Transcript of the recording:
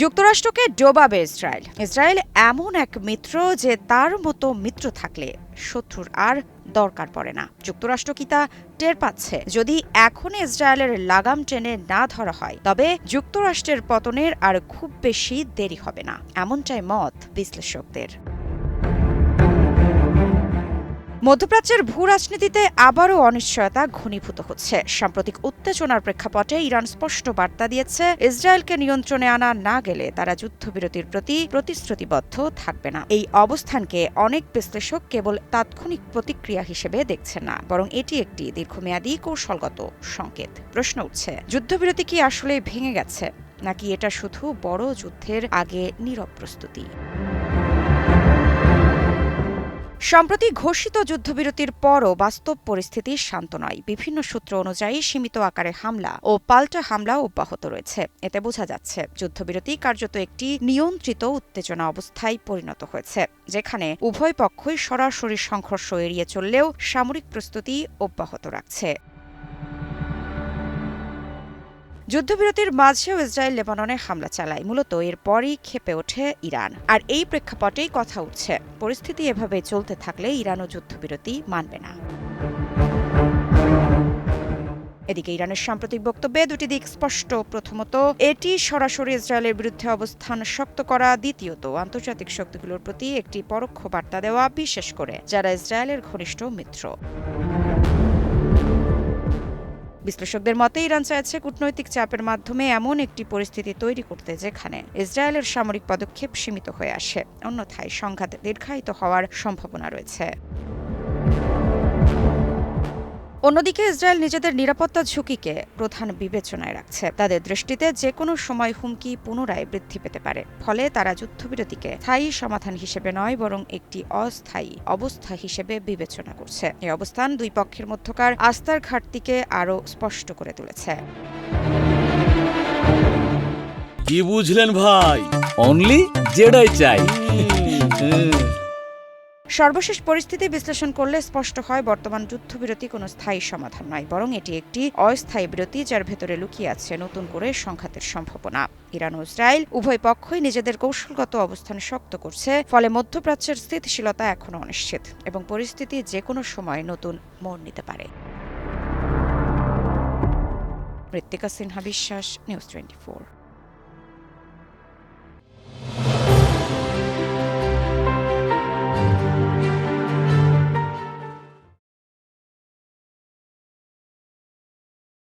যুক্তরাষ্ট্রকে ডোবাবে Israel. Israel এমন এক মিত্র যে তার মতো মিত্র থাকলে শত্রুর আর দরকার পড়ে না। যুক্তরাষ্ট্র কি তা টের পাচ্ছে? যদি এখন ইসরায়েলের লাগাম টেনে না ধরা হয় তবে যুক্তরাষ্ট্রের পতনের আর খুব বেশি দেরি হবে না, এমনটাই মত বিশ্লেষকদের। মধ্যপ্রাচ্যের ভূ রাজনীতিতে আবারও অনিশ্চয়তা ঘনীভূত হচ্ছে। সাম্প্রতিক উত্তেজনার প্রেক্ষাপটে ইরান স্পষ্ট বার্তা দিয়েছে, ইসরায়েলকে নিয়ন্ত্রণে আনা না গেলে তারা যুদ্ধবিরতির প্রতি প্রতিশ্রুতিবদ্ধ থাকবে না। এই অবস্থানকে অনেক বিশ্লেষক কেবল তাৎক্ষণিক প্রতিক্রিয়া হিসেবে দেখছেন না, বরং এটি একটি দীর্ঘমেয়াদী কৌশলগত সংকেত। প্রশ্ন উঠছে, যুদ্ধবিরতি কি আসলে ভেঙে গেছে, নাকি এটা শুধু বড় যুদ্ধের আগে নীরব প্রস্তুতি? সম্প্রতি ঘোষিত যুদ্ধবিরতির পরও বাস্তব পরিস্থিতি শান্ত নয়। বিভিন্ন সূত্র অনুযায়ী সীমিত আকারে হামলা ও পাল্টা হামলা অব্যাহত রয়েছে। এতে বোঝা যাচ্ছে যুদ্ধবিরতি কার্যত একটি নিয়ন্ত্রিত উত্তেজনা অবস্থায় পরিণত হয়েছে, যেখানে উভয় পক্ষই সরাসরি সংঘর্ষ এড়িয়ে চললেও সামরিক প্রস্তুতি অব্যাহত রাখছে। যুদ্ধবিরতির মাঝেও ইসরায়েল লেবাননে হামলা চালায়। মূলত এরপরই ক্ষেপে ওঠে ইরান। আর এই প্রেক্ষাপটেই কথা উঠছে, পরিস্থিতি এভাবে চলতে থাকলে ইরানও যুদ্ধবিরতি মানবে না। এদিকে ইরানের সাম্প্রতিক বক্তব্যে দুটি দিক স্পষ্ট। প্রথমত, এটি সরাসরি ইসরায়েলের বিরুদ্ধে অবস্থান শক্ত করা। দ্বিতীয়ত, আন্তর্জাতিক শক্তিগুলোর প্রতি একটি পরোক্ষ বার্তা দেওয়া, বিশেষ করে যারা ইসরায়েলের ঘনিষ্ঠ মিত্র। বিশ্লেষকদের মতে ইরান চাইছে কূটনৈতিক চাপের মাধ্যমে এমন একটি পরিস্থিতি তৈরি করতে যেখানে ইসরায়েলের সামরিক পদক্ষেপ সীমিত হয়ে আসে, অন্যথায় সংঘাত দীর্ঘায়িত হওয়ার সম্ভাবনা রয়েছে। অন্যদিকে ইসরায়েল নিজেদের নিরাপত্তা ঝুঁকিকে প্রধান বিবেচনায় রাখছে। তাদের দৃষ্টিতে যে কোনো সময় হুমকি পুনরায় বৃদ্ধি পেতে পারে। ফলে তারা যুদ্ধবিরতিকে স্থায়ী সমাধান হিসেবে নয়, বরং একটি অস্থায়ী অবস্থা হিসেবে বিবেচনা করছে। এই অবস্থান দুই পক্ষের মধ্যকার আস্থার ঘাটতিকে আরও স্পষ্ট করে তুলেছে। কি বুঝলেন ভাই? অনলি যেটাই চাই। সর্বশেষ পরিস্থিতি বিশ্লেষণ করলে স্পষ্ট হয়, বর্তমান যুদ্ধবিরতি কোনো স্থায়ী সমাধান নয়, বরং এটি একটি অস্থায়ী বিরতি যার ভেতরে লুকিয়ে আছে নতুন করে সংঘাতের সম্ভাবনা। ইরান ও ইসরায়েল উভয় পক্ষই নিজেদের কৌশলগত অবস্থান শক্ত করছে। ফলে মধ্যপ্রাচ্যের স্থিতিশীলতা এখনো অনিশ্চিত এবং পরিস্থিতি যে কোনো সময় নতুন মোড় নিতে পারে। ঋত্বিকা সিনহা বিশ্বাস, নিউজ 24।